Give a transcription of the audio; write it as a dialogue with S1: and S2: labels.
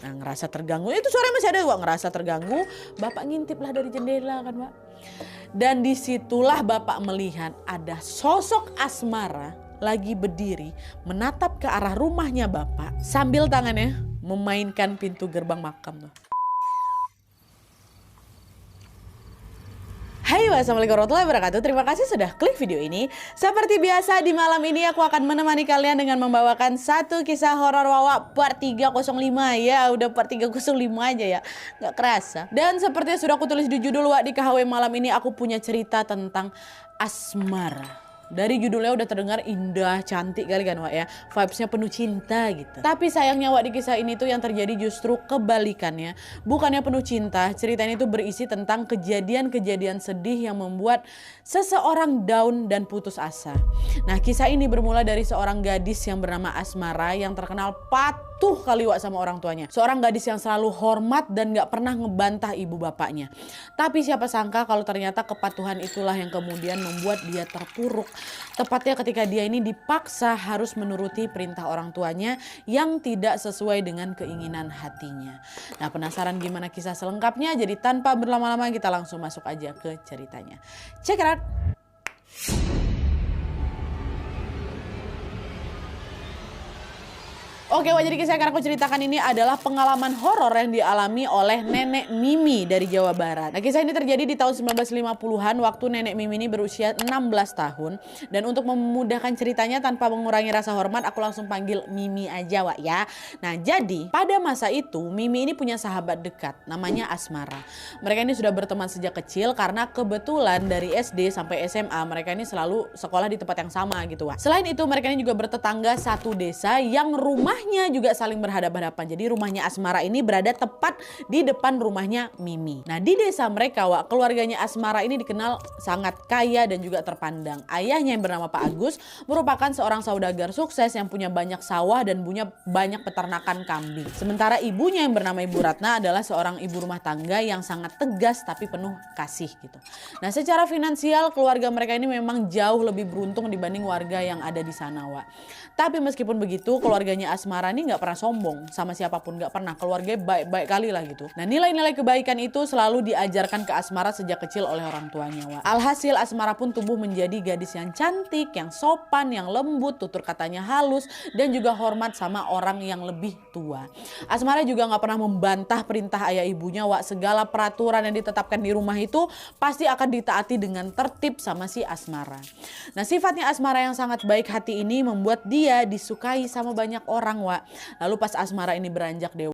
S1: Nah ngerasa terganggu, itu suaranya masih ada Wak, ngerasa terganggu. Bapak ngintip lah dari jendela kan Wak. Dan disitulah bapak melihat ada sosok Asmara lagi berdiri menatap ke arah rumahnya bapak sambil tangannya memainkan pintu gerbang makam tuh. Hai, wassalamualaikum warahmatullahi wabarakatuh. Terima kasih sudah klik video ini. Seperti biasa di malam ini aku akan menemani kalian dengan membawakan satu kisah horor Wawa part 305 ya. Udah part 305 aja ya, nggak kerasa. Dan seperti yang sudah aku tulis di judul Wak, di KHW malam ini aku punya cerita tentang Asmara. Dari judulnya udah terdengar indah, cantik kali kan Wak ya. Vibesnya penuh cinta gitu. Tapi sayangnya Wak, di kisah ini tuh yang terjadi justru kebalikannya. Bukannya penuh cinta, cerita ini tuh berisi tentang kejadian-kejadian sedih yang membuat seseorang down dan putus asa. Nah kisah ini bermula dari seorang gadis yang bernama Asmara yang terkenal patuh kali Wak sama orang tuanya. Seorang gadis yang selalu hormat dan gak pernah ngebantah ibu bapaknya. Tapi siapa sangka kalau ternyata kepatuhan itulah yang kemudian membuat dia terpuruk. Tepatnya ketika dia ini dipaksa harus menuruti perintah orang tuanya yang tidak sesuai dengan keinginan hatinya. Nah penasaran gimana kisah selengkapnya? Jadi tanpa berlama-lama kita langsung masuk aja ke ceritanya. Check it out! Oke Wak, jadi kisah yang aku ceritakan ini adalah pengalaman horor yang dialami oleh Nenek Mimi dari Jawa Barat. Nah kisah ini terjadi di tahun 1950-an waktu Nenek Mimi ini berusia 16 tahun. Dan untuk memudahkan ceritanya tanpa mengurangi rasa hormat, aku langsung panggil Mimi aja Wak ya. Nah jadi pada masa itu Mimi ini punya sahabat dekat namanya Asmara. Mereka ini sudah berteman sejak kecil karena kebetulan dari SD sampai SMA mereka ini selalu sekolah di tempat yang sama gitu Wak. Selain itu mereka ini juga bertetangga satu desa yang rumahnya juga saling berhadapan-hadapan. Jadi rumahnya Asmara ini berada tepat di depan rumahnya Mimi. Nah di desa mereka Wak, keluarganya Asmara ini dikenal sangat kaya dan juga terpandang. Ayahnya yang bernama Pak Agus merupakan seorang saudagar sukses yang punya banyak sawah dan punya banyak peternakan kambing. Sementara ibunya yang bernama Ibu Ratna adalah seorang ibu rumah tangga yang sangat tegas tapi penuh kasih gitu. Nah secara finansial keluarga mereka ini memang jauh lebih beruntung dibanding warga yang ada di sana Wak. Tapi meskipun begitu keluarganya Asmara ini nggak pernah sombong sama siapapun, nggak pernah. Keluarganya baik-baik kali lah gitu. Nah nilai-nilai kebaikan itu selalu diajarkan ke Asmara sejak kecil oleh orang tuanya Wak. Alhasil Asmara pun tumbuh menjadi gadis yang cantik, yang sopan, yang lembut, tutur katanya halus dan juga hormat sama orang yang lebih tua. Asmara juga nggak pernah membantah perintah ayah ibunya Wak. Segala peraturan yang ditetapkan di rumah itu pasti akan ditaati dengan tertib sama si Asmara. Nah sifatnya Asmara yang sangat baik hati ini membuat dia disukai sama banyak orang Wak. Lalu pas Asmara ini beranjak dewasa,